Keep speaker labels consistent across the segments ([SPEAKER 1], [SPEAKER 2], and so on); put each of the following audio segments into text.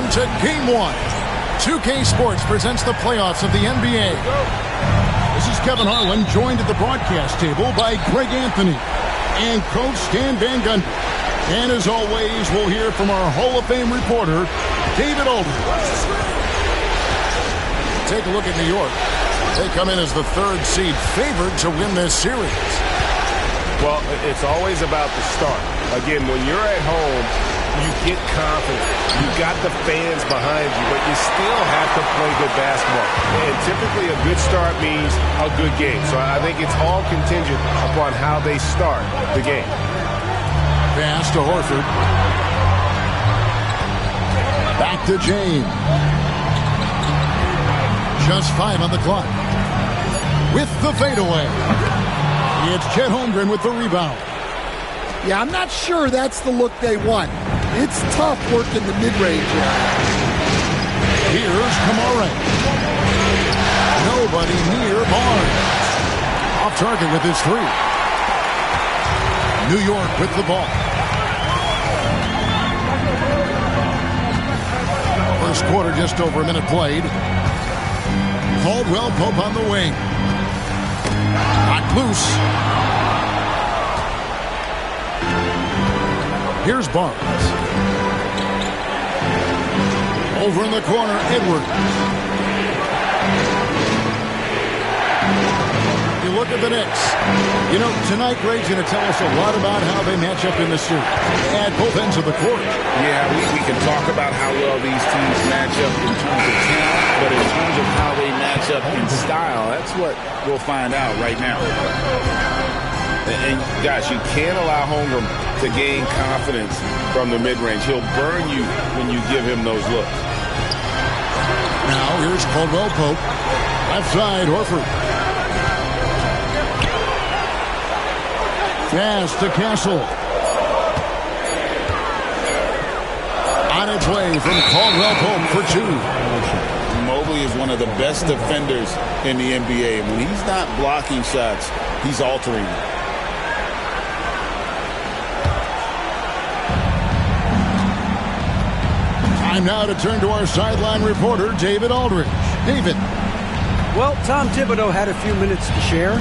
[SPEAKER 1] on to Game 1. 2K Sports presents the playoffs of the NBA. This is Kevin Harlan, joined at the broadcast table by Greg Anthony and Coach Stan Van Gundy. And as always, we'll hear from our Hall of Fame reporter, David Aldridge. Take a look at New York. They come in as the third seed, favored to win this series.
[SPEAKER 2] Well, it's always about the start. Again, when you're at home, you get confident. You got the fans behind you, but you still have to play good basketball. And typically a good start means a good game. So I think it's all contingent upon how they start the game.
[SPEAKER 1] Pass to Horford. Back to James. Just 5 on the clock. With the fadeaway. It's Chet Holmgren with the rebound.
[SPEAKER 3] Yeah, I'm not sure that's the look they want. It's tough working the mid-range area.
[SPEAKER 1] Here's Kamara. Nobody near Barnes. Off target with his 3. New York with the ball. First quarter, just over a minute played. Caldwell Pope on the wing. Knocked loose. Here's Barnes. Over in the corner, Edwards. You look at the Knicks. You know, tonight Greg's going to tell us a lot about how they match up in the series at both ends of the court.
[SPEAKER 4] Yeah, we can talk about how well these teams match up in terms of talent, but in terms of how they match up in style, that's what we'll find out right now. And gosh, you can't allow Holmgren to gain confidence from the mid-range. He'll burn you when you give him those looks.
[SPEAKER 1] Now here's Caldwell Pope. Left side, Horford. Pass to Castle. On its way from Caldwell Pope for 2.
[SPEAKER 4] Mobley is one of the best defenders in the NBA. When he's not blocking shots, he's altering them.
[SPEAKER 1] Time now to turn to our sideline reporter, David Aldridge. David.
[SPEAKER 5] Well, Tom Thibodeau had a few minutes to share.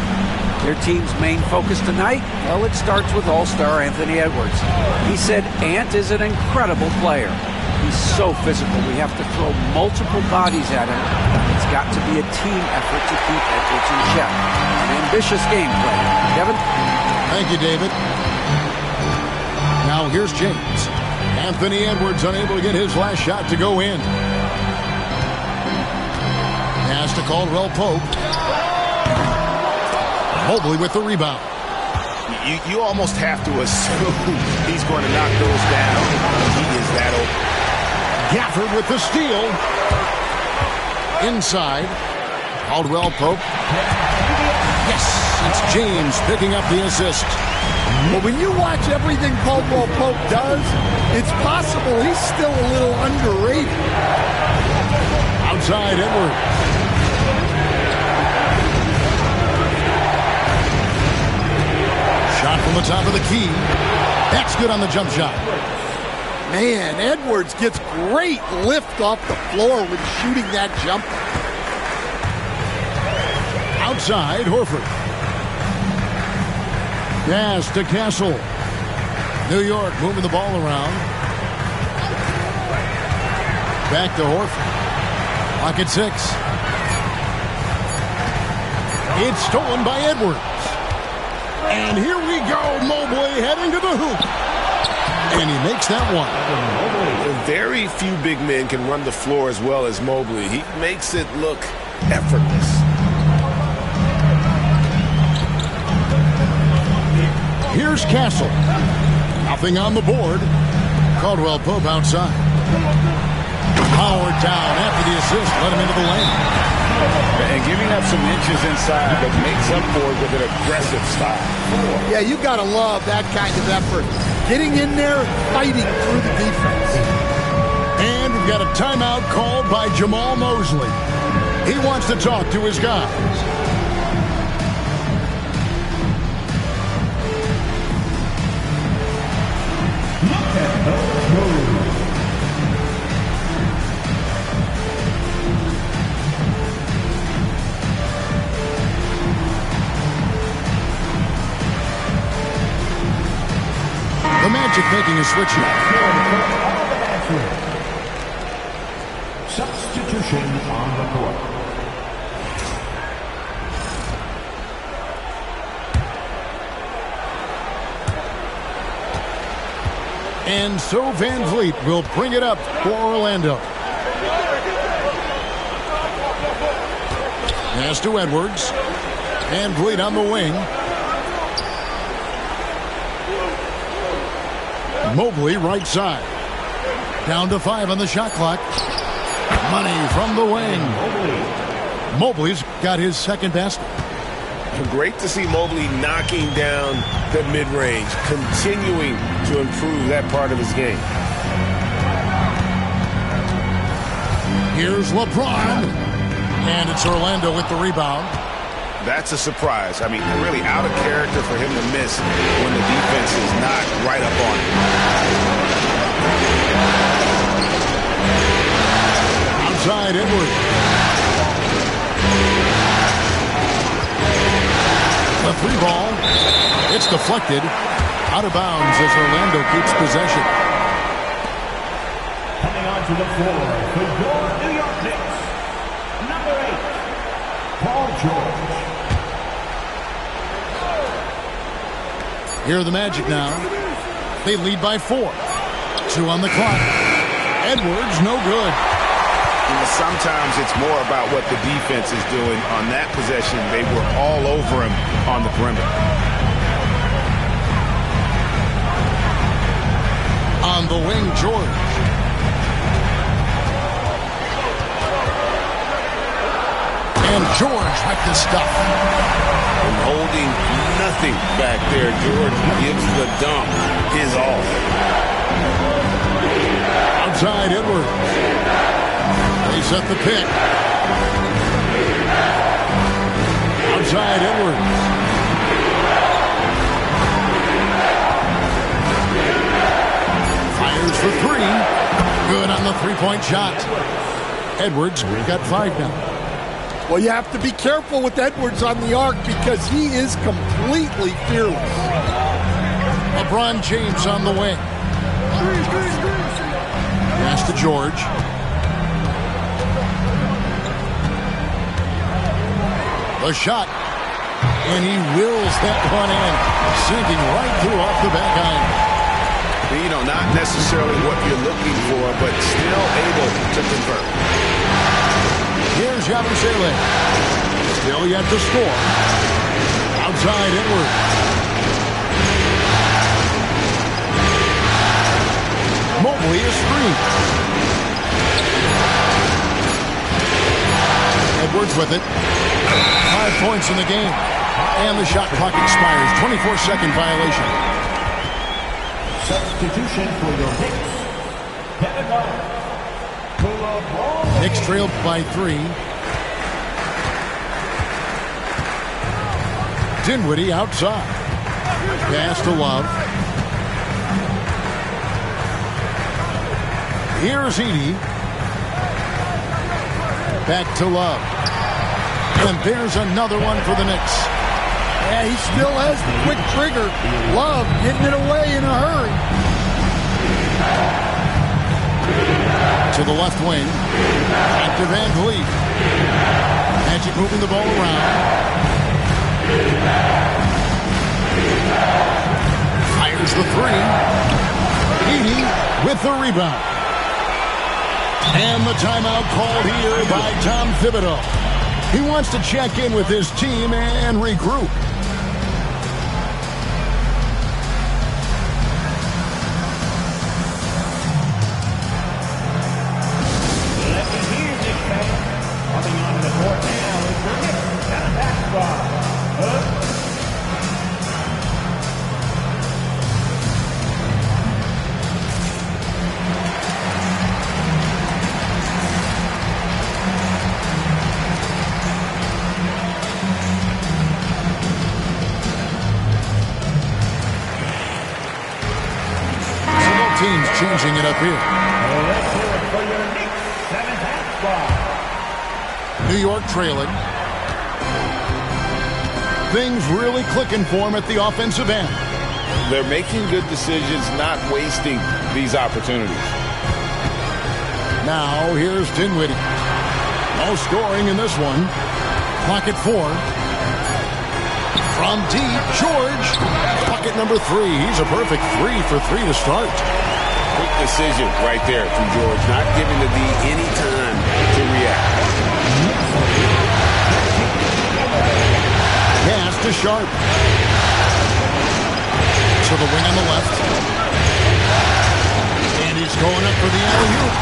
[SPEAKER 5] Their team's main focus tonight, well, it starts with All-Star Anthony Edwards. He said Ant is an incredible player. He's so physical. We have to throw multiple bodies at him. It's got to be a team effort to keep Edwards in check. An ambitious game plan. Kevin?
[SPEAKER 1] Thank you, David. Now here's James. Anthony Edwards unable to get his last shot to go in. Pass to Caldwell Pope. Mobley with the rebound.
[SPEAKER 2] You almost have to assume he's going to knock those down. He is that open.
[SPEAKER 1] Gafford with the steal. Inside. Caldwell Pope. Yes, it's James picking up the assist.
[SPEAKER 3] Well, when you watch everything Caldwell Pope does, it's possible he's still a little underrated.
[SPEAKER 1] Outside Edwards. Shot from the top of the key. That's good on the jump shot.
[SPEAKER 3] Man, Edwards gets great lift off the floor when shooting that jumper.
[SPEAKER 1] Outside, Horford. Pass to Castle. New York moving the ball around. Back to Horford. Clock at 6. It's stolen by Edwards. And here we go, Mobley heading to the hoop. And he makes that one.
[SPEAKER 2] Very few big men can run the floor as well as Mobley. He makes it look effortless.
[SPEAKER 1] Here's Castle. Nothing on the board. Caldwell Pope outside. Howard down after the assist. Let him into the lane.
[SPEAKER 4] And giving up some inches inside, but makes up for it with an aggressive style.
[SPEAKER 3] Yeah, you got to love that kind of effort. Getting in there and fighting through the defense.
[SPEAKER 1] And we've got a timeout called by Jamal Mosley. He wants to talk to his guys. making a switch here.
[SPEAKER 6] Substitution on the court.
[SPEAKER 1] And so Van Vliet will bring it up for Orlando. Pass to Edwards. Van Vliet on the wing. Mobley right side. Down to 5 on the shot clock. Money from the wing. Mobley's got his second basket.
[SPEAKER 2] Great to see Mobley knocking down the mid-range, continuing to improve that part of his game.
[SPEAKER 1] Here's LeBron. And it's Orlando with the rebound.
[SPEAKER 4] That's a surprise. I mean, really out of character for him to miss when the defense is not right up on him.
[SPEAKER 1] Outside Edwards. The three ball. It's deflected. Out of bounds as Orlando keeps possession.
[SPEAKER 6] Coming onto the floor for your New York Knicks, number 8, Paul George.
[SPEAKER 1] Here are the Magic now. They lead by 4. 2 on the clock. Edwards, no good.
[SPEAKER 4] Sometimes it's more about what the defense is doing. On that possession, they were all over him on the perimeter.
[SPEAKER 1] On the wing, George. And George with the stuff.
[SPEAKER 4] And holding nothing back there, George gives the dump his all.
[SPEAKER 1] Outside Edwards. They set the pick. Outside Edwards. Fires for 3. Good on the three-point shot. Edwards got 5 now.
[SPEAKER 3] Well, you have to be careful with Edwards on the arc because he is completely fearless.
[SPEAKER 1] LeBron James on the wing. Pass to George. The shot. And he wills that one in. Sinking right through off the back iron.
[SPEAKER 4] You know, not necessarily what you're looking for, but still able to convert.
[SPEAKER 1] Here's Yabusele. Still yet to score. Outside Edwards. Mobley is screen. Edwards with it. 5 points in the game. And the shot clock expires. 24-second violation.
[SPEAKER 6] Substitution for your Knicks, Kevin Garnett.
[SPEAKER 1] Knicks trailed by 3. Dinwiddie outside. Pass to Love. Here's Edey. Back to Love. And there's another one for the Knicks.
[SPEAKER 3] Yeah, he still has the quick trigger. Love getting it away in a hurry.
[SPEAKER 1] To the left wing. Back to Van Vliet. Magic moving the ball around. Fires the 3. Edey with the rebound. And the timeout called here by Tom Thibodeau. He wants to check in with his team and regroup.
[SPEAKER 6] Let me hear this, fans. Coming onto the court now is the Knicks and a basketball.
[SPEAKER 1] Teams changing it up here.
[SPEAKER 6] Let's hear it for your Knicks 7th half squad.
[SPEAKER 1] New York trailing. Things really clicking for him at the offensive end.
[SPEAKER 4] They're making good decisions, not wasting these opportunities.
[SPEAKER 1] Now here's Dinwiddie. No scoring in this one. Clock at 4. From deep, George. Bucket number 3. He's a perfect 3 for 3 to start.
[SPEAKER 4] Quick decision right there from George, not giving the D any time to react.
[SPEAKER 1] Pass to Sharp. To the wing on the left. And he's going up for the alley-oop.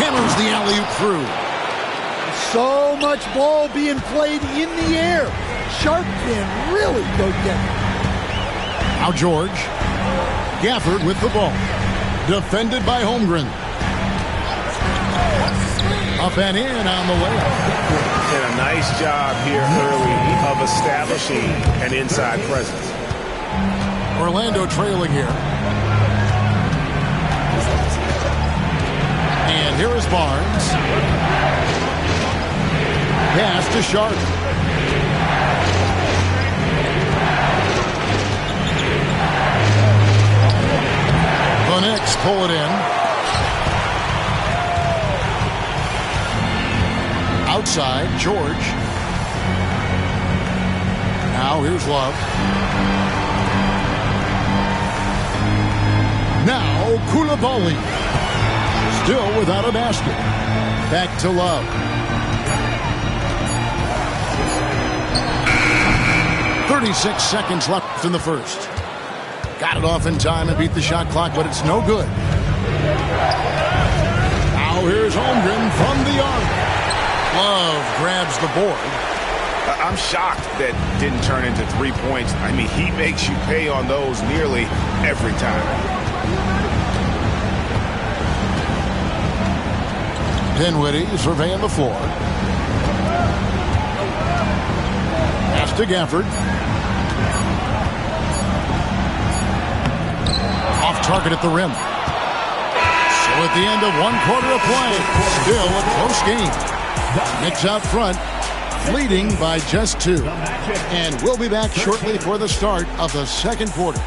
[SPEAKER 1] Hammers the alley-oop through.
[SPEAKER 3] So much ball being played in the air. Sharp can really go get it.
[SPEAKER 1] Now George. Gafford with the ball. Defended by Holmgren. Up and in on the way.
[SPEAKER 2] And a nice job here early of establishing an inside presence.
[SPEAKER 1] Orlando trailing here. And here is Barnes. Pass to Sharp. The Knicks pull it in. Outside, George. Now here's Love. Now Koulibaly. Still without a basket. Back to Love. .36 seconds left in the first. Got it off in time and beat the shot clock, but it's no good. Now here's Holmgren from the arc. Love grabs the board.
[SPEAKER 2] I'm shocked that didn't turn into 3 points. I mean, he makes you pay on those nearly every time.
[SPEAKER 1] Dinwiddie surveying the floor. Pass to Gafford. Off target at the rim. So at the end of 1 quarter of play, still a close game. Knicks out front, leading by just 2. And we'll be back shortly for the start of the second quarter.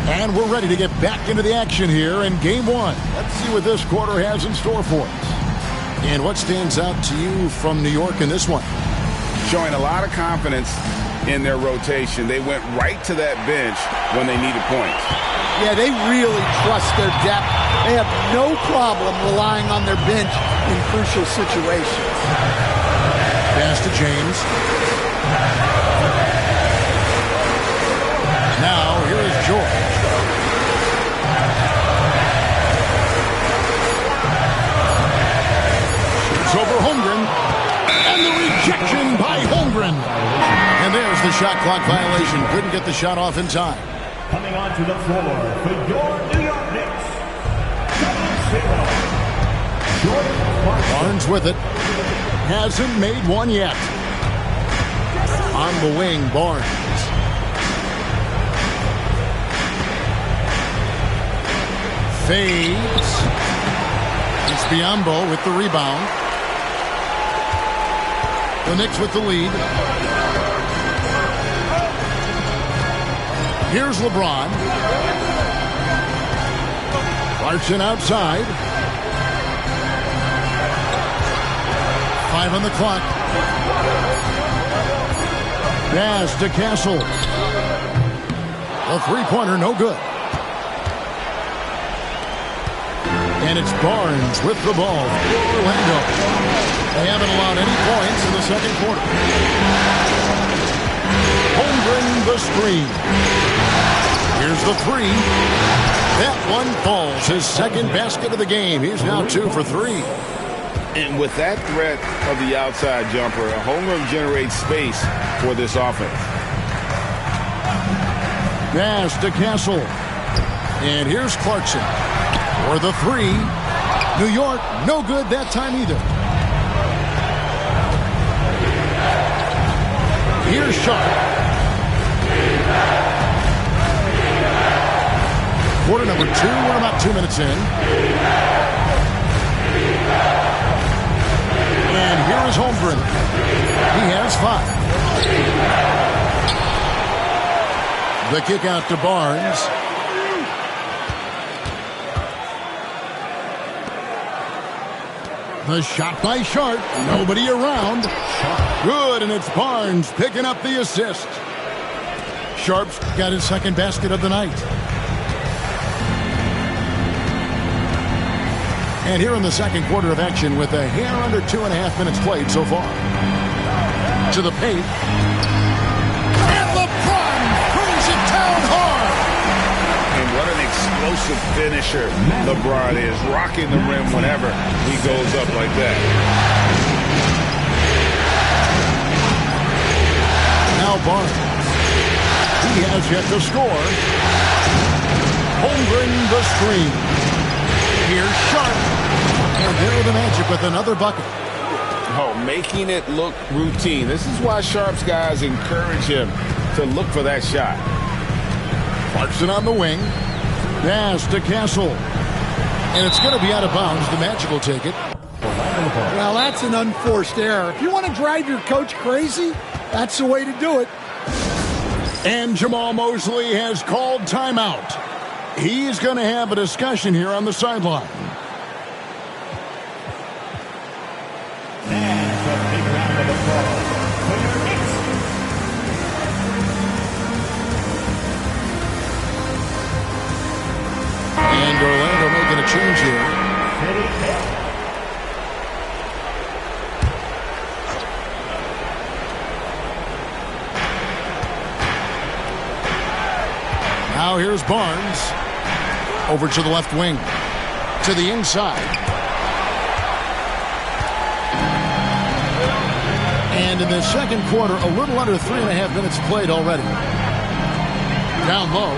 [SPEAKER 1] And we're ready to get back into the action here in Game 1. Let's see what this quarter has in store for us. And what stands out to you from New York in this one?
[SPEAKER 4] Showing a lot of confidence in their rotation. They went right to that bench when they needed points.
[SPEAKER 3] Yeah, they really trust their depth. They have no problem relying on their bench in crucial situations.
[SPEAKER 1] Pass to James. Now here is George. Over Holmgren, and the rejection by Holmgren. And there's the shot clock violation. Couldn't get the shot off in time.
[SPEAKER 6] Coming onto the floor for your New York Knicks,
[SPEAKER 1] Barnes with it. Hasn't made one yet. On the wing, Barnes. Fades. It's Biyombo with the rebound. The Knicks with the lead. Here's LeBron. Clarkson outside. 5 on the clock. Pass to Castle. The three-pointer, no good. And it's Barnes with the ball for Orlando. They haven't allowed any points in the second quarter. Holmgren the screen. Here's the 3. That one falls. His second basket of the game. He's now 2 for 3.
[SPEAKER 4] And with that threat of the outside jumper, Holmgren generates space for this offense.
[SPEAKER 1] Pass to Castle. And here's Clarkson for the 3. New York, no good that time either. Here's Sharp. Quarter number 2. We're about 2 minutes in. And on his home drink. He has 5. The kick out to Barnes. The shot by Sharp. Nobody around. Good, and it's Barnes picking up the assist. Sharp's got his second basket of the night. And here in the second quarter of action with a hair under 2.5 minutes played so far. To the paint. And LeBron brings it down hard.
[SPEAKER 4] And what an explosive finisher LeBron is, rocking the rim whenever he goes up like that.
[SPEAKER 1] Now Barnes. He has yet to score. Holding the screen. Here's Sharp. And there the Magic with another bucket.
[SPEAKER 4] Oh, making it look routine. This is why Sharp's guys encourage him to look for that shot.
[SPEAKER 1] Clarkson on the wing. Pass to Castle. And it's going to be out of bounds. The Magic will take it.
[SPEAKER 3] Well, that's an unforced error. If you want to drive your coach crazy, that's the way to do it.
[SPEAKER 1] And Jamal Mosley has called timeout. He's going to have a discussion here on the sideline.
[SPEAKER 6] And a big round of applause for your Knicks.
[SPEAKER 1] And Orlando making a change here. Now here's Barnes. Over to the left wing. To the inside. And in the second quarter, a little under 3.5 minutes played already. Down low.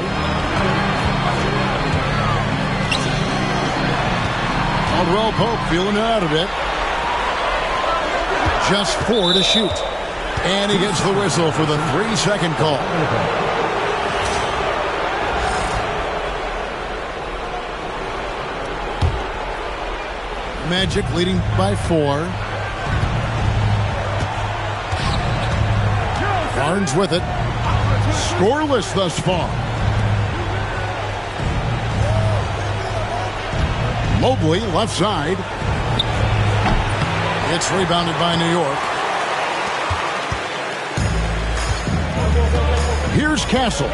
[SPEAKER 1] Caldwell Pope feeling it out a bit. Just 4 to shoot. And he gets the whistle for the 3-second call. Magic leading by 4. Barnes with it. Scoreless thus far. Mobley left side. It's rebounded by New York. Here's Castle.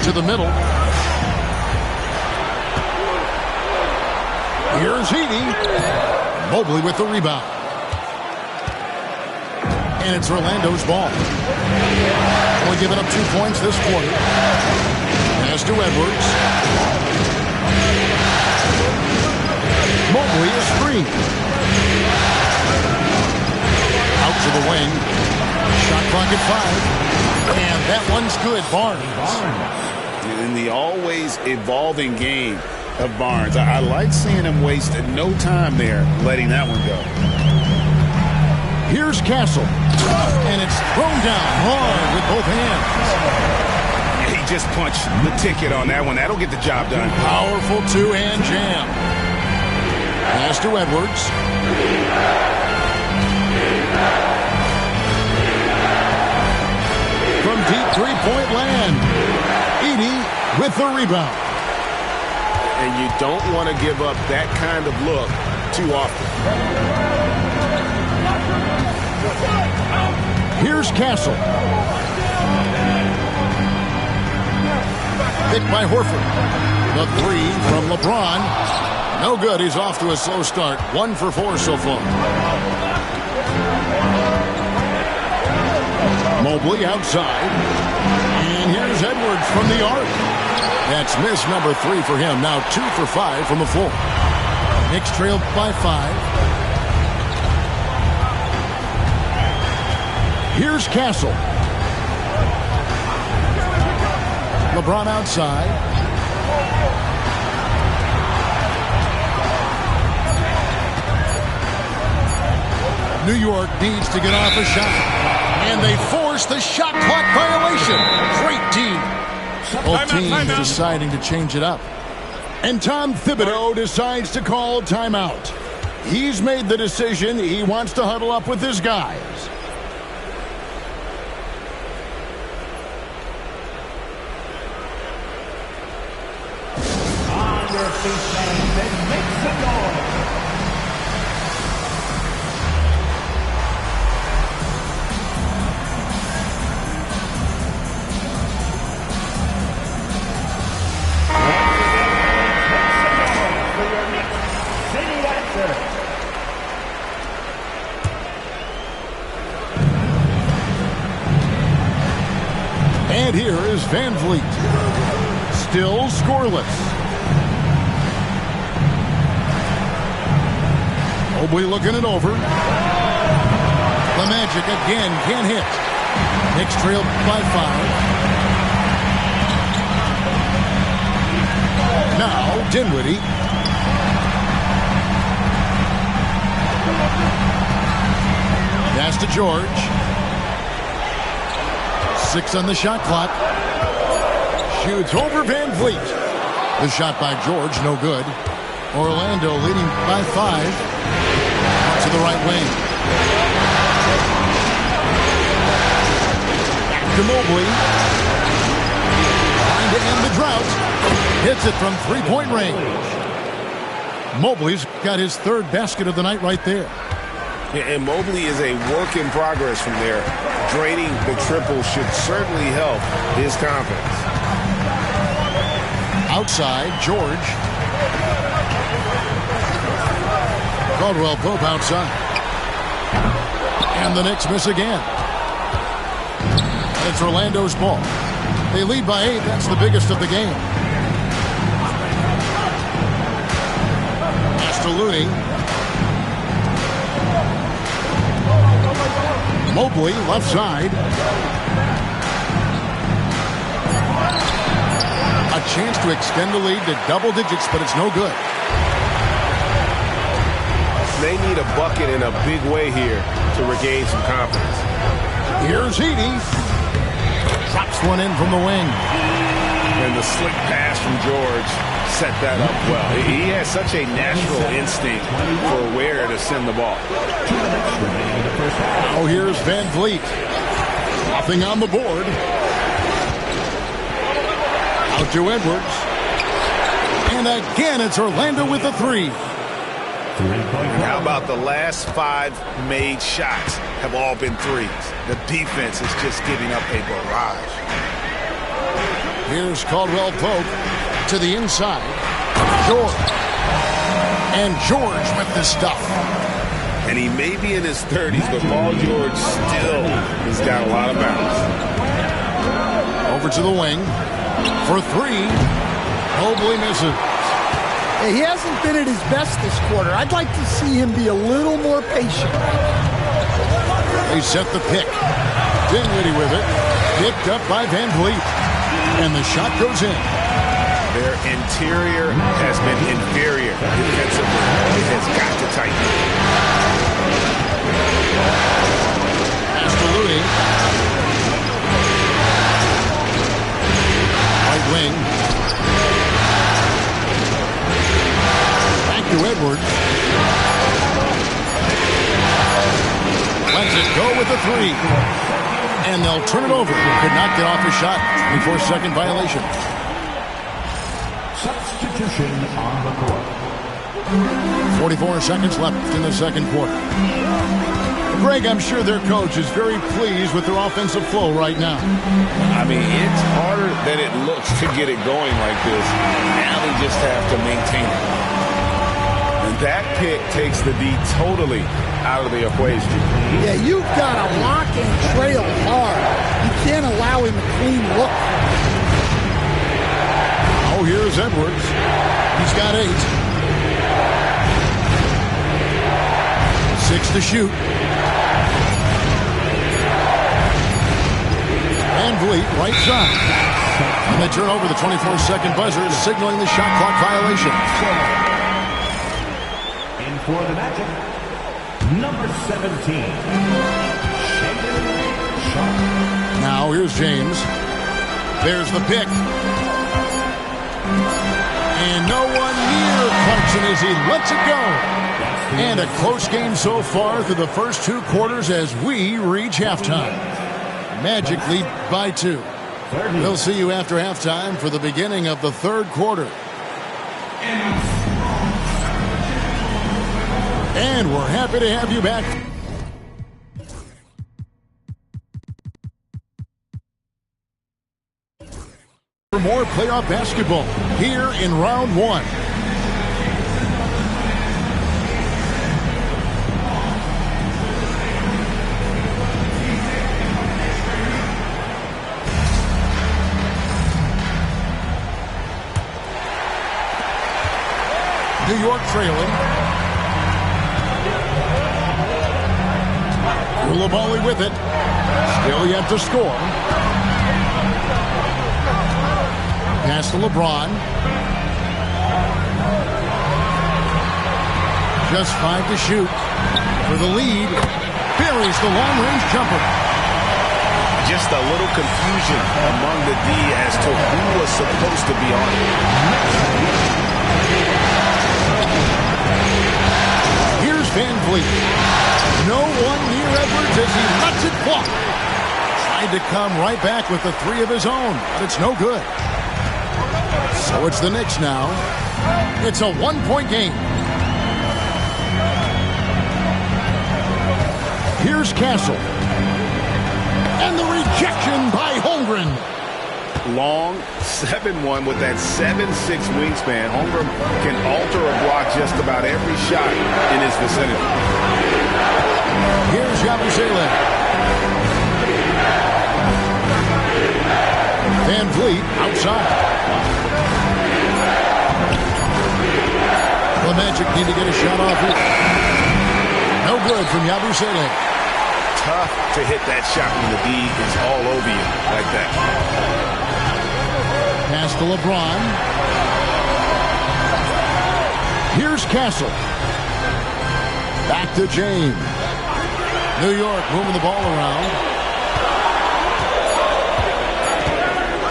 [SPEAKER 1] To the middle. Here's Heaney. Mobley with the rebound. And it's Orlando's ball. Only giving up 2 points this quarter. Pass to Edwards. Mobley is free. Out to the wing. Shot clock at 5. And that one's good. Barnes.
[SPEAKER 4] In the always evolving game of Barnes, I like seeing him waste no time there, letting that one go.
[SPEAKER 1] Here's Castle. And it's thrown down hard with both hands.
[SPEAKER 4] He just punched the ticket on that one. That'll get the job done.
[SPEAKER 1] Powerful 2-hand jam. Pass to Edwards. From deep three-point land. Edey with the rebound.
[SPEAKER 2] And you don't want to give up that kind of look too often.
[SPEAKER 1] Here's Castle. Picked by Horford. The 3 from LeBron. No good. He's off to a slow start. 1 for 4 so far. Mobley outside. And here's Edwards from the arc. That's miss number 3 for him. Now 2 for 5 from the floor. Knicks trailed by 5. Here's Castle. LeBron outside. New York needs to get off a shot. And they force the shot clock violation. Great team. Both teams deciding to change it up. And Tom Thibodeau decides to call timeout. He's made the decision. He wants to huddle up with his guys.
[SPEAKER 6] On your feet, fans, and make some noise.
[SPEAKER 1] And here is Van Vliet. Still scoreless. Mobley looking it over. The Magic again can't hit. Knicks trail by 5. Now Dinwiddie. Pass to George. 6 on the shot clock. Shoots over Van Vliet. The shot by George, no good. Orlando leading by 5. To the right wing. Back to Mobley. Trying to end the drought. Hits it from three-point range. Mobley's got his 3rd basket of the night right there.
[SPEAKER 2] Yeah, and Mobley is a work in progress from there. Draining the triple should certainly help his confidence.
[SPEAKER 1] Outside, George. Caldwell Pope outside. And the Knicks miss again. It's Orlando's ball. They lead by 8. That's the biggest of the game. Pass to Looney. Mobley, left side. A chance to extend the lead to double digits, but it's no good.
[SPEAKER 2] They need a bucket in a big way here to regain some confidence.
[SPEAKER 1] Here's Heaney. Drops one in from the wing.
[SPEAKER 2] And the slick pass from George set that up well. He has such a natural instinct for where to send the ball.
[SPEAKER 1] Oh, here's Van Vliet. Nothing on the board. Out to Edwards. And again, it's Orlando with a 3.
[SPEAKER 2] How about the last 5 made shots have all been threes? The defense is just giving up a barrage.
[SPEAKER 1] Here's Caldwell Pope to the inside. George. And George with the stuff.
[SPEAKER 2] And he may be in his 30s, but Paul George still has got a lot of bounce.
[SPEAKER 1] Over to the wing. For 3. Mobley misses.
[SPEAKER 3] He hasn't been at his best this quarter. I'd like to see him be a little more patient.
[SPEAKER 1] They set the pick. Dinwiddie with it. Picked up by Van Vliet. And the shot goes in.
[SPEAKER 2] Their interior has been inferior defensively. It has got to tighten.
[SPEAKER 1] Pass to Looney. Right wing. Back to Edwards. Lets it go with the 3. And they'll turn it over. Could not get off a shot. 24-second violation.
[SPEAKER 6] Substitution on the court.
[SPEAKER 1] 44 seconds left in the second quarter. Greg, I'm sure their coach is very pleased with their offensive flow right now.
[SPEAKER 4] I mean, it's harder than it looks to get it going like this. Now they just have to maintain it.
[SPEAKER 2] And that pick takes the D totally out of the equation.
[SPEAKER 3] Yeah, you've got to lock and trail hard. You can't allow him a clean look.
[SPEAKER 1] Oh, here's Edwards. He's got 8. 6 to shoot. Van Vliet, right side. And they turn over the 24-second buzzer, signaling the shot clock violation.
[SPEAKER 6] In for the Magic, number 17.
[SPEAKER 1] Now here's James. There's the pick. And no one near Clarkson as he lets it go. And a close game so far through the first 2 quarters as we reach halftime. Magic lead by 2. We'll see you after halftime for the beginning of the 3rd quarter. And we're happy to have you back. For more playoff basketball here in round 1. New York trailing. Koulibaly with it. Still yet to score. Pass to LeBron. Just 5 to shoot. For the lead. Buries the long-range jumper.
[SPEAKER 2] Just a little confusion among the D as to who was supposed to be on it.
[SPEAKER 1] Here's Van Vliet. No one near Edwards as he lets it fly. Tried to come right back with the 3 of his own, but it's no good. So it's the Knicks now. It's a 1-point game. Here's Castle. And the rejection by Holmgren.
[SPEAKER 2] Long 7-1 with that 7'6" wingspan. Holmgren can alter a block just about every shot in his vicinity.
[SPEAKER 1] Here's Yabusele. Van Vliet outside. The Magic need to get a shot off here. No good from Yabusele.
[SPEAKER 2] Tough to hit that shot when the D is all over you like that.
[SPEAKER 1] Pass to LeBron. Here's Castle. Back to James. New York moving the ball around.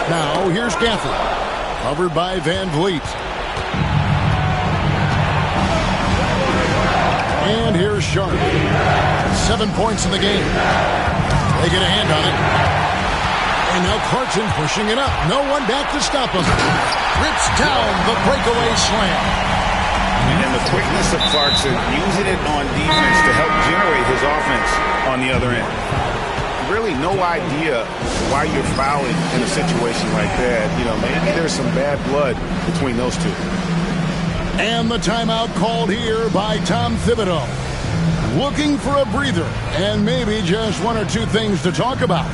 [SPEAKER 1] Now here's Gafford. Covered by Van Vliet. And here's Sharp. 7 points in the game. They get a hand on it. And now Clarkson pushing it up. No one back to stop him. Rips down the breakaway slam.
[SPEAKER 4] And the quickness of Clarkson using it on defense to help generate his offense on the other end. Really no idea why you're fouling in a situation like that. You know, maybe there's some bad blood between those two.
[SPEAKER 1] And the timeout called here by Tom Thibodeau. Looking for a breather and maybe just 1 or 2 things to talk about.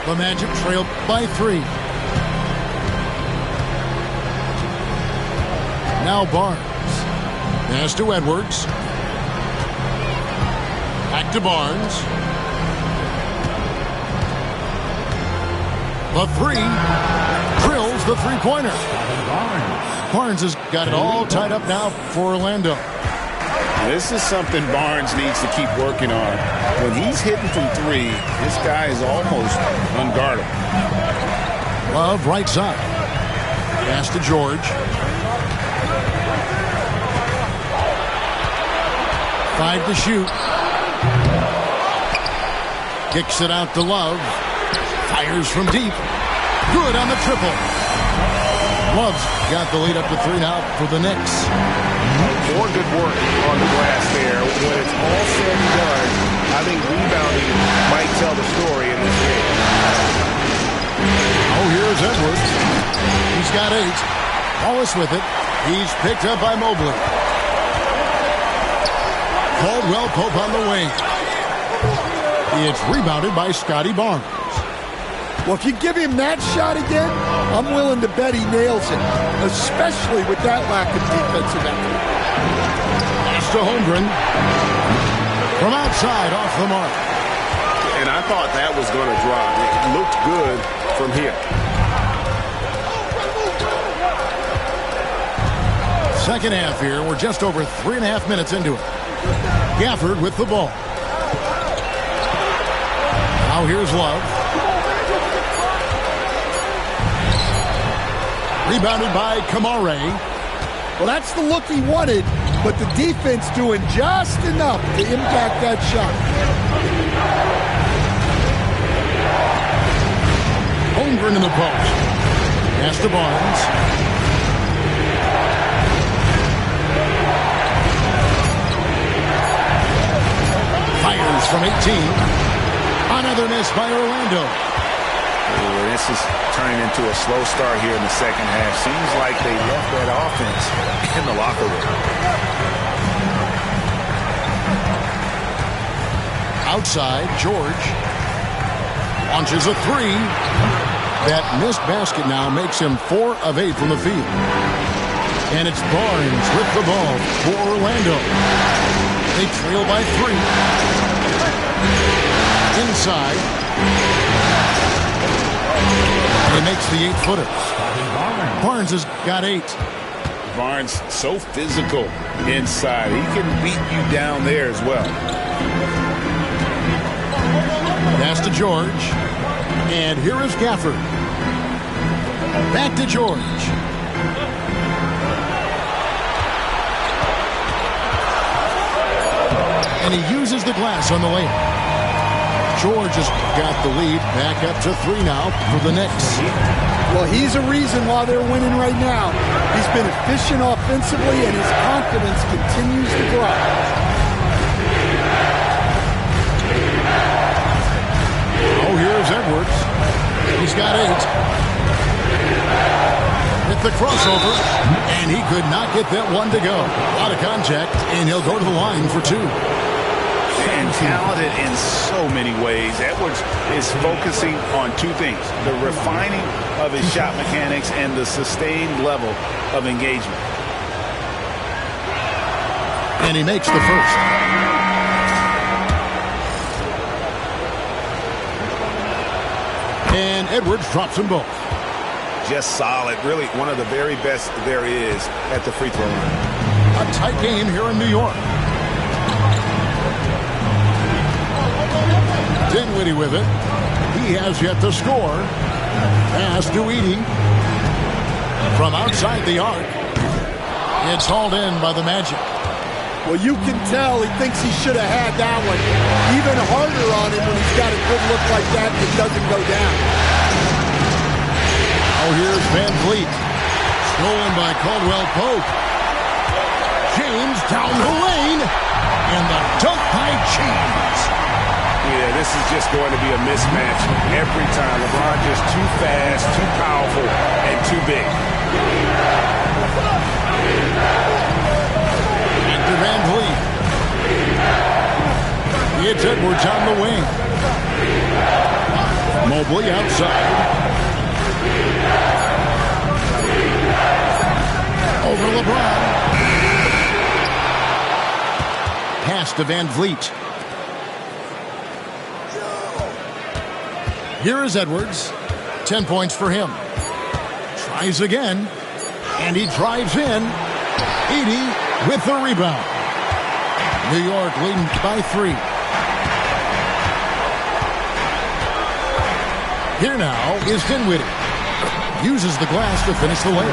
[SPEAKER 1] The Magic trailed by 3. Now Barnes. Pass to Edwards. Back to Barnes. The 3. Drills the 3-pointer. Barnes has got it all tied up now for Orlando.
[SPEAKER 4] This is something Barnes needs to keep working on. When he's hitting from 3, this guy is almost unguardable.
[SPEAKER 1] Love right side. Pass to George. 5 to shoot. Kicks it out to Love. Fires from deep. Good on the triple. Love's got the lead up to 3 now for the Knicks.
[SPEAKER 2] More good work on the glass there. When it's all said and done, I think rebounding might tell the story in this game.
[SPEAKER 1] Oh, here's Edwards. He's got 8. Wallace with it. He's picked up by Mobley. Caldwell Pope on the wing. It's rebounded by Scotty Barnes.
[SPEAKER 3] Well, if you give him that shot again, I'm willing to bet he nails it, especially with that lack of defensive effort.
[SPEAKER 1] Pass to Holmgren. From outside, off the mark.
[SPEAKER 2] And I thought that was going to drop. It looked good from here.
[SPEAKER 1] Second half here. We're just over 3.5 minutes into it. Gafford with the ball. Now here's Love. Rebounded by Kamare.
[SPEAKER 3] Well, that's the look he wanted, but the defense doing just enough to impact that shot.
[SPEAKER 1] Holmgren in the post. Pass to Barnes. Fires from 18. Another miss by Orlando.
[SPEAKER 4] Ooh, this is turning into a slow start here in the second half. Seems like they left that offense in the locker room.
[SPEAKER 1] Outside, George launches a three. That missed basket now makes him 4 of 8 from the field. And it's Barnes with the ball for Orlando. They trail by 3. Inside. He makes the 8-footer. Barnes has got 8.
[SPEAKER 4] Barnes so physical inside. He can beat you down there as well.
[SPEAKER 1] Pass to George. And here is Gafford. Back to George. And he uses the glass on the layup. George has got the lead. Back up to 3 now for the Knicks.
[SPEAKER 3] Well, he's a reason why they're winning right now. He's been efficient offensively, and his confidence continues to grow.
[SPEAKER 1] Oh, here's Edwards. He's got 8. With the crossover, and he could not get that one to go. Out of contact, and he'll go to the line for 2.
[SPEAKER 4] And talented in so many ways. Edwards is focusing on 2 things: the refining of his shot mechanics and the sustained level of engagement.
[SPEAKER 1] And he makes the first. And Edwards drops them both.
[SPEAKER 2] Just solid. Really one of the very best there is at the free throw line.
[SPEAKER 1] A tight game here in New York. Dinwiddie with it. He has yet to score. Pass to Edey. From outside the arc. It's hauled in by the Magic.
[SPEAKER 3] Well, you can tell he thinks he should have had that one. Even harder on him when he's got a good look like that and it doesn't go down.
[SPEAKER 1] Oh, here's Van Vliet. Stolen by Caldwell Pope. James down the lane. And the dunk by James.
[SPEAKER 2] Yeah, this is just going to be a mismatch every time. LeBron just too fast, too powerful, and too big.
[SPEAKER 1] To Van Vliet. It's Edwards on the wing. Mobley outside. Over LeBron. Pass to Van Vliet. Here is Edwards. 10 points for him. Tries again. And he drives in. Edey with the rebound. New York leading by 3. Here now is Dinwiddie. Uses the glass to finish the layup.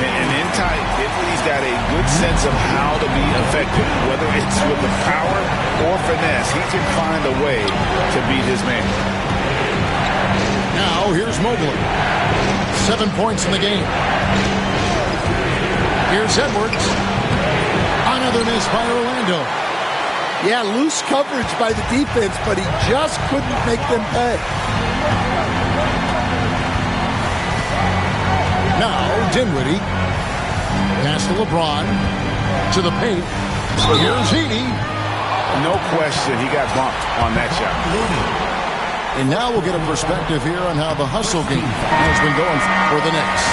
[SPEAKER 4] And in tight, Dinwiddie's got a good sense of how to be effective. Whether it's with the power or finesse, he can find a way to beat his man.
[SPEAKER 1] Now here's Mobley. 7 points in the game. Here's Edwards. Another miss by Orlando.
[SPEAKER 3] Yeah, loose coverage by the defense, but he just couldn't make them pay.
[SPEAKER 1] Now Dinwiddie. Pass to LeBron. To the paint. Here's Edey.
[SPEAKER 2] No question he got bumped on that shot.
[SPEAKER 1] And now we'll get a perspective here on how the hustle game has been going for the Knicks.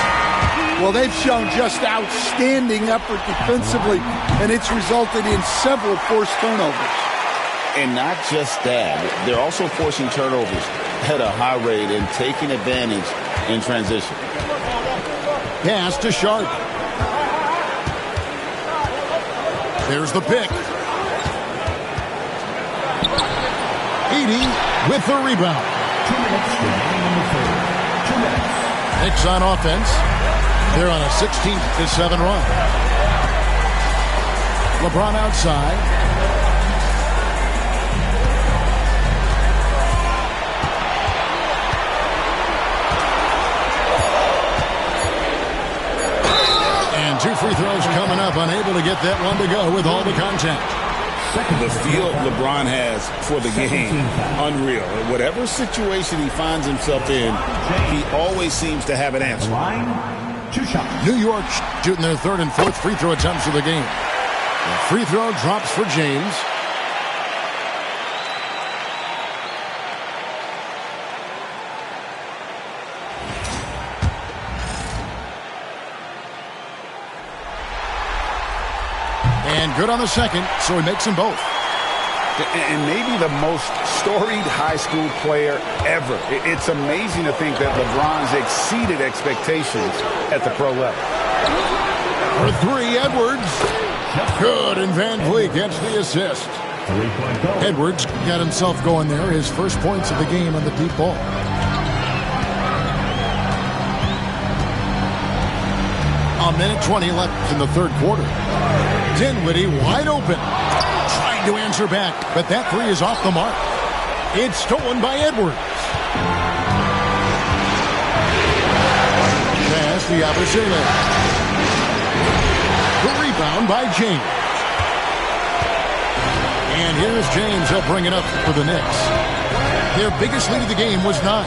[SPEAKER 3] Well, they've shown just outstanding effort defensively, and it's resulted in several forced turnovers.
[SPEAKER 4] And not just that, they're also forcing turnovers at a high rate and taking advantage in transition.
[SPEAKER 1] Pass to Sharp. There's the pick. Edey with the rebound.
[SPEAKER 6] 2 minutes remaining in the third. 2 minutes.
[SPEAKER 1] Knicks on offense. They're on a 16-7 run. LeBron outside. And 2 free throws coming up. Unable to get that one to go with all the contact.
[SPEAKER 4] The feel LeBron has for the game, unreal. Whatever situation he finds himself in, he always seems to have an answer.
[SPEAKER 6] Line, 2 shots.
[SPEAKER 1] New York shooting their 3rd and 4th free throw attempts of the game. The free throw drops for James. And good on the second, so he makes them both.
[SPEAKER 4] And maybe the most storied high school player ever. It's amazing to think that LeBron's exceeded expectations at the pro level.
[SPEAKER 1] For 3, Edwards. Good, and Van Vliet gets the assist.
[SPEAKER 6] 3-point goal.
[SPEAKER 1] Edwards got himself going there. His first points of the game on the deep ball. A minute 20 left in the 3rd quarter. Dinwiddie wide open. Trying to answer back, but that 3 is off the mark. It's stolen by Edwards. Pass the Iba2k. The rebound by James. And here's James. He'll bring it up for the Knicks. Their biggest lead of the game was 9.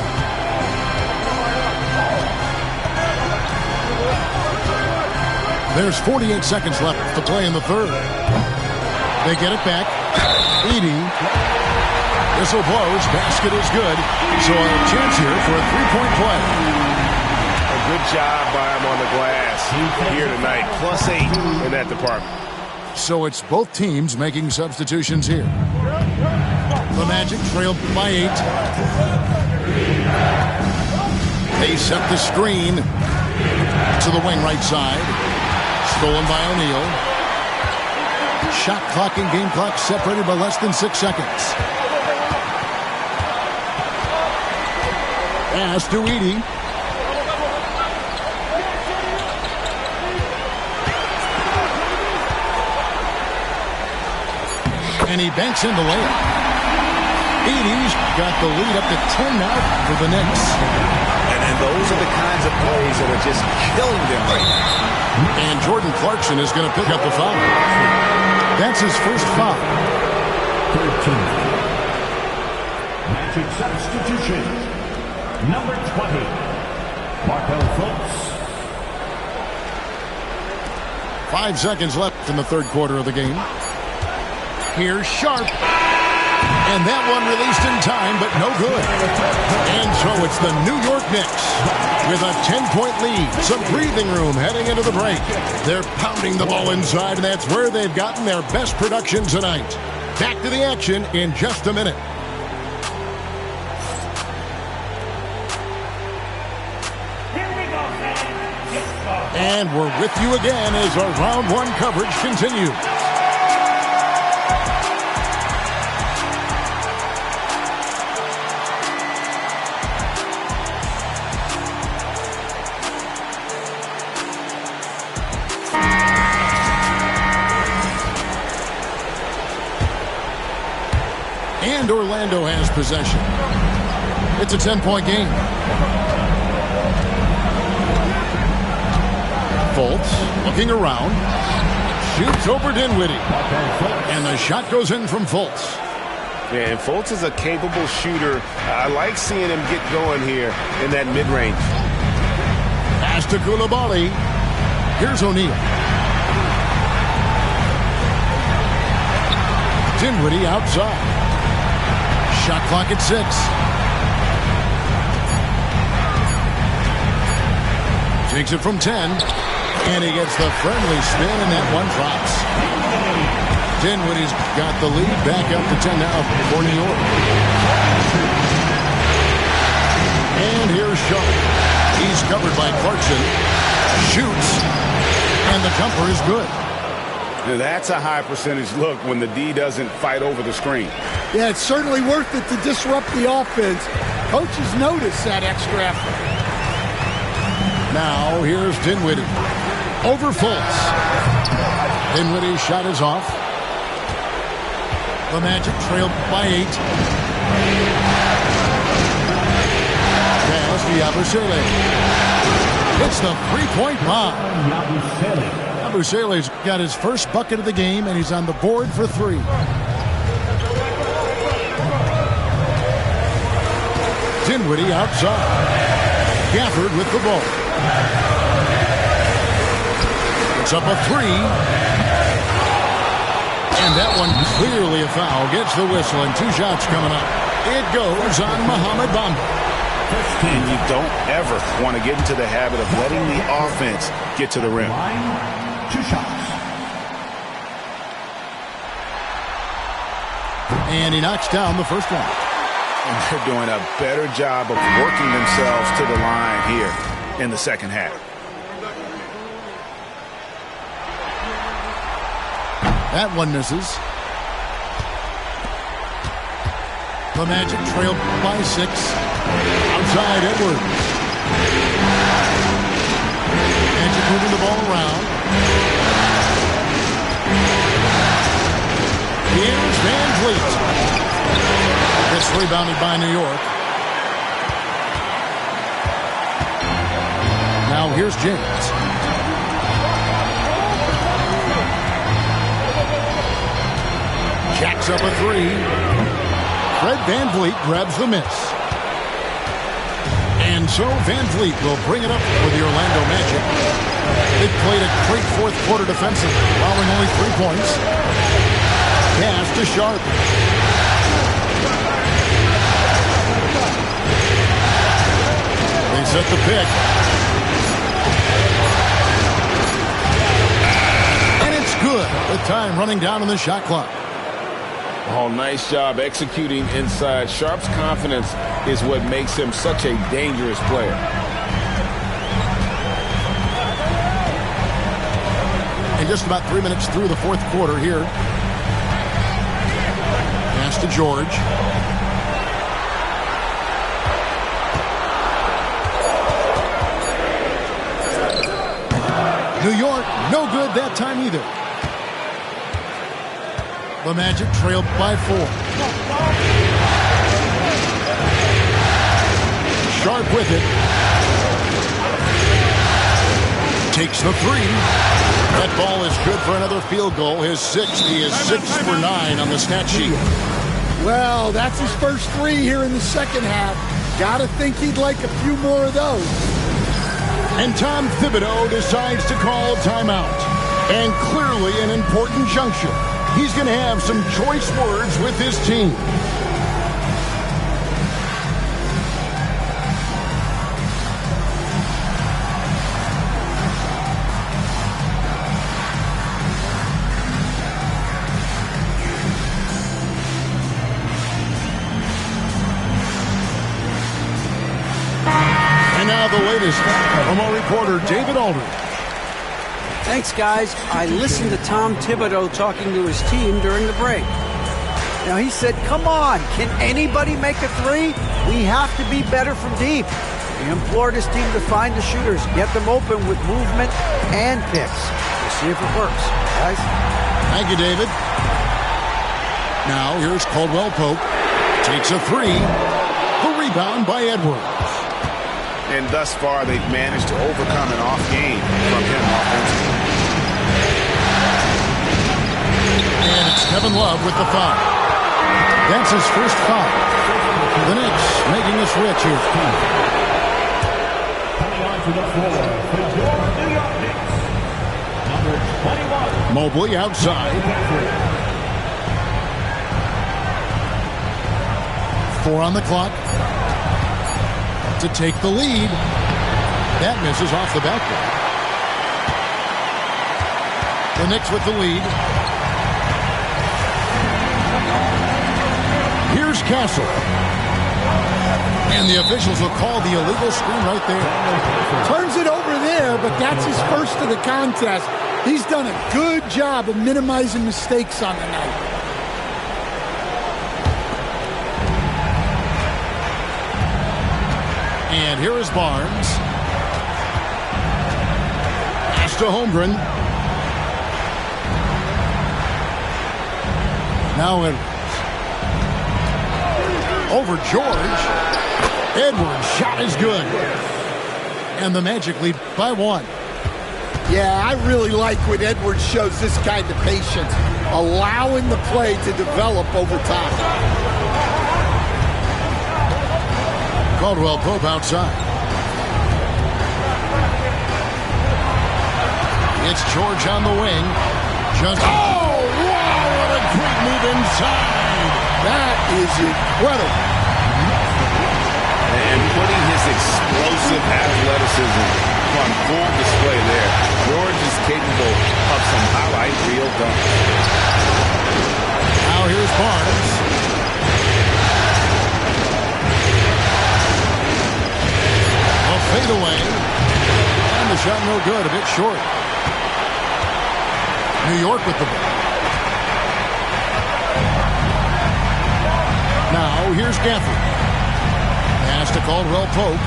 [SPEAKER 1] There's 48 seconds left to play in the 3rd. They get it back. Edey. Whistle blows. Basket is good. So a chance here for a 3-point play.
[SPEAKER 2] A good job by him on the glass here tonight. +8 in that department.
[SPEAKER 1] So it's both teams making substitutions here. The Magic trailed by 8. They set the screen to the wing right side. Stolen by O'Neal. Shot clock and game clock separated by less than 6 seconds. Pass to Edey. And he banks in the layup. Edey's got the lead up to 10 now for the Knicks.
[SPEAKER 4] And those are the kinds of plays that are just killing them right now.
[SPEAKER 1] And Jordan Clarkson is going to pick up the foul. That's his first foul.
[SPEAKER 6] 13. Magic substitution. Number 20. Markel Fultz.
[SPEAKER 1] 5 seconds left in the 3rd quarter of the game. Here's Sharp. And that one released in time, but no good. And so it's the New York Knicks with a 10-point lead. Some breathing room heading into the break. They're pounding the ball inside, and that's where they've gotten their best production tonight. Back to the action in just a minute. And we're with you again as our round 1 coverage continues. And Orlando has possession. It's a 10-point game. Fultz looking around. Shoots over Dinwiddie. And the shot goes in from Fultz.
[SPEAKER 2] Yeah, and Fultz is a capable shooter. I like seeing him get going here in that mid-range.
[SPEAKER 1] Pass to Coulibaly. Here's O'Neal. Dinwiddie outside. Shot clock at 6. Takes it from 10. And he gets the friendly spin, and that one drops. Dinwiddie's got the lead back up to 10 now for New York. And here's Sharp. He's covered by Clarkson. Shoots. And the jumper is good.
[SPEAKER 4] Now, that's a high percentage look when the D doesn't fight over the screen.
[SPEAKER 3] Yeah, it's certainly worth it to disrupt the offense. Coaches notice that extra effort.
[SPEAKER 1] Now here's Dinwiddie. Over Fultz. Dinwiddie's shot is off. The Magic trailed by 8. Pass to Yabusele. It's the three-point bomb. Yabusele's got his first bucket of the game, and he's on the board for 3. Dinwiddie outside. Gafford with the ball. It's up a 3. And that one clearly a foul. Gets the whistle, and 2 shots coming up. It goes on Mohamed Bamba.
[SPEAKER 4] And you don't ever want to get into the habit of letting the offense get to the rim.
[SPEAKER 6] 2 shots.
[SPEAKER 1] And he knocks down the first one.
[SPEAKER 4] And they're doing a better job of working themselves to the line here in the second half.
[SPEAKER 1] That one misses. The Magic trailed by 6. Outside Edwards. Magic moving the ball around. Here's Van Vliet. It's rebounded by New York. Now here's James. Jacks up a 3. Fred Van Vliet grabs the miss. And so Van Vliet will bring it up for the Orlando Magic. They've played a great fourth quarter defensively, allowing only 3 points. Pass to Sharp. They set the pick. And it's good. With time running down on the shot clock.
[SPEAKER 4] Oh, nice job executing inside. Sharp's confidence is what makes him such a dangerous player.
[SPEAKER 1] And just about 3 minutes through the fourth quarter here. Pass to George. New York, no good that time either. The Magic trailed by 4. Sharp with it. Takes the 3. That ball is good for another field goal. His 6th. He is 6 for 9 on the stat sheet.
[SPEAKER 3] Well, that's his first 3 here in the second half. Gotta think he'd like a few more of those.
[SPEAKER 1] And Tom Thibodeau decides to call timeout. And clearly an important juncture. He's going to have some choice words with his team. And now the latest from our reporter, David Aldridge.
[SPEAKER 5] Thanks, guys. I listened to Tom Thibodeau talking to his team during the break. Now, he said, come on, can anybody make a 3? We have to be better from deep. He implored his team to find the shooters, get them open with movement and picks. We'll see if it works, guys.
[SPEAKER 1] Thank you, David. Now, here's Caldwell Pope. Takes a 3. The rebound by Edwards.
[SPEAKER 4] And thus far, they've managed to overcome an off game from him offensively.
[SPEAKER 1] And it's Kevin Love with the foul. That's his first foul. The Knicks making a switch here.
[SPEAKER 6] Coming onto the floor for your New York Knicks, number 21.
[SPEAKER 1] Mobley outside. 4 on the clock. To take the lead. That misses off the backboard. The Knicks with the lead. Here's Castle. And the officials will call the illegal screen right there.
[SPEAKER 3] Turns it over there, but that's his first of the contest. He's done a good job of minimizing mistakes on the night.
[SPEAKER 1] And here is Barnes. Pass to Holmgren. Now Edwards. Over George. Edwards' shot is good. And the Magic lead by 1.
[SPEAKER 3] Yeah, I really like when Edwards shows this kind of patience, allowing the play to develop over time.
[SPEAKER 1] Caldwell Pope outside. It's George on the wing. Just wow, what a great move inside.
[SPEAKER 3] That is incredible.
[SPEAKER 4] And putting his explosive athleticism on full display there. George is capable of some highlight reel dunks.
[SPEAKER 1] Now here's Barnes. A fadeaway. And the shot no good, a bit short. New York with the ball. Now here's Gafford. Pass to Caldwell Pope.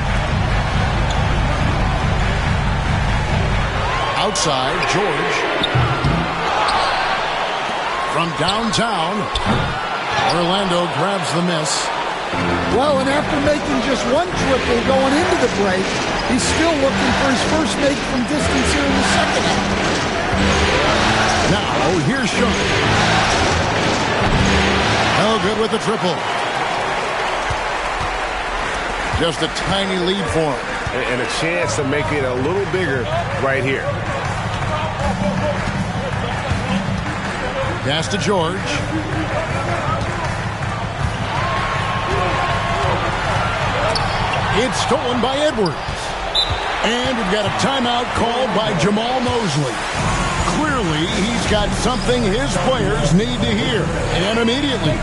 [SPEAKER 1] Outside, George. From downtown, Orlando grabs the miss.
[SPEAKER 3] Well, and after making just one triple going into the break, he's still looking for his first make from distance here in the second half.
[SPEAKER 1] Now, here's Sharp. No good with the triple. Just a tiny lead for him.
[SPEAKER 2] And a chance to make it a little bigger right here.
[SPEAKER 1] Pass to George. It's stolen by Edwards. And we've got a timeout called by Jamal Mosley. Clearly, he's got something his players need to hear, and immediately.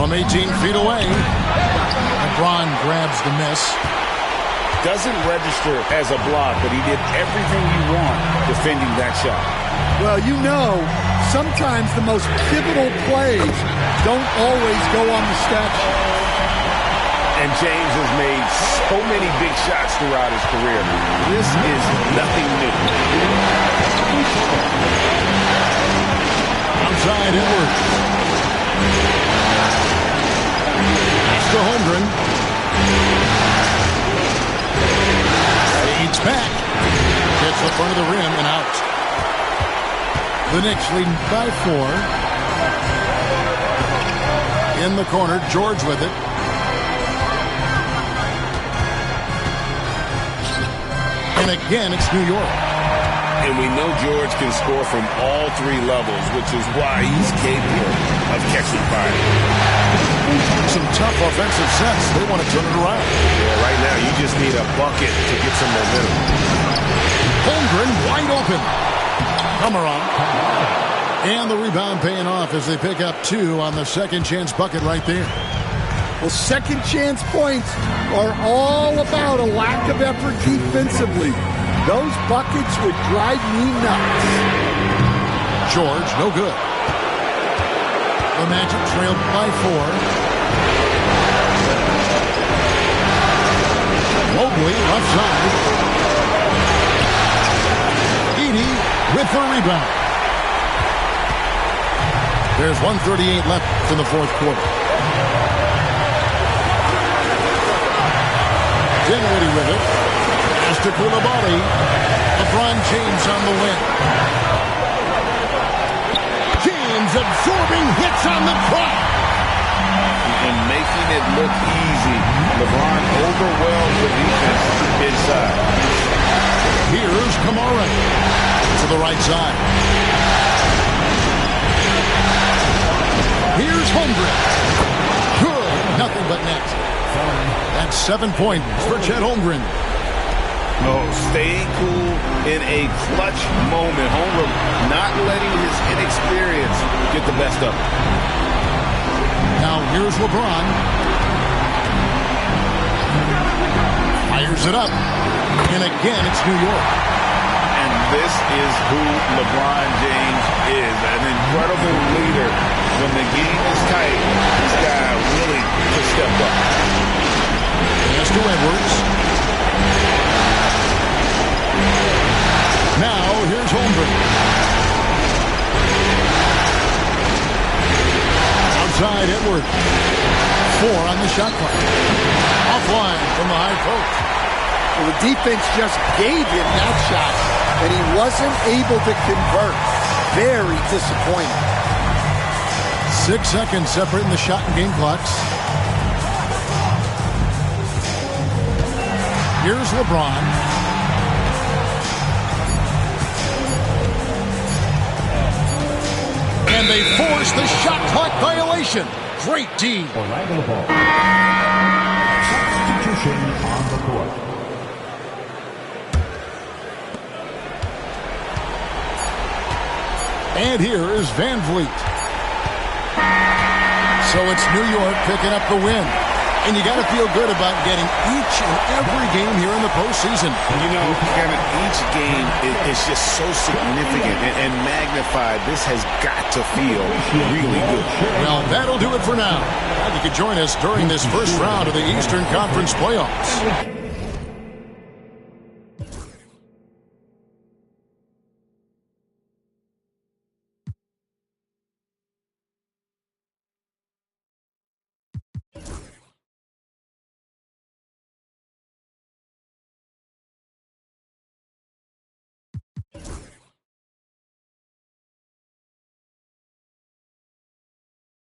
[SPEAKER 1] From 18 feet away, LeBron grabs the miss.
[SPEAKER 4] Doesn't register as a block, but he did everything you want defending that shot.
[SPEAKER 3] Well, you know, sometimes the most pivotal plays don't always go on the stat sheet.
[SPEAKER 4] And James has made so many big shots throughout his career. This is nothing new.
[SPEAKER 1] Outside Edwards. To Holmgren. Feeds back. Gets the front of the rim and out. The Knicks leading by 4. In the corner, George with it. And again, it's New York.
[SPEAKER 4] And we know George can score from all 3 levels, which is why he's capable of catching fire.
[SPEAKER 1] Some tough offensive sets. They want to turn it around.
[SPEAKER 2] Yeah, right now you just need a bucket to get some momentum.
[SPEAKER 1] Holmgren wide open. Cameron. And the rebound paying off as they pick up 2 on the second chance bucket right there.
[SPEAKER 3] Well, second chance points are all about a lack of effort defensively. Those buckets would drive me nuts.
[SPEAKER 1] George, no good. The Magic trailed by 4. Mobley left side. Edey with the rebound. There's 1:38 left in the fourth quarter. Dinwiddie with it. Pass to Koulibaly. LeBron James on the win. James absorbing hits on the clock.
[SPEAKER 4] And making it look easy. LeBron overwhelmed the defense inside.
[SPEAKER 1] Here's Kamara. to the right side. Here's Holmgren. Good. Nothing but net. That's 7 points for Chet Holmgren.
[SPEAKER 4] Oh, staying cool in a clutch moment. Holmgren not letting his inexperience get the best of him.
[SPEAKER 1] Now here's LeBron. Fires it up. And again, it's New York.
[SPEAKER 4] And this is who LeBron James is. An incredible leader. When the game is tight, this guy willing to step up.
[SPEAKER 1] Pass to Edwards. Now here's Holmgren. Outside Edwards. 4 on the shot clock. Offline from the high post.
[SPEAKER 3] Well, the defense just gave him that shot, and he wasn't able to convert. Very disappointing.
[SPEAKER 1] 6 seconds separating the shot and game clocks. Here's LeBron. And they force the shot clock violation. Great D.
[SPEAKER 6] Orlando ball. Substitution on the court.
[SPEAKER 1] And here is Van Vliet. So it's New York picking up the win. And you got to feel good about getting each and every game here in the postseason.
[SPEAKER 4] You know, Kevin, each game is just so significant and magnified. This has got to feel really good.
[SPEAKER 1] Well, that'll do it for now. You can join us during this first round of the Eastern Conference playoffs.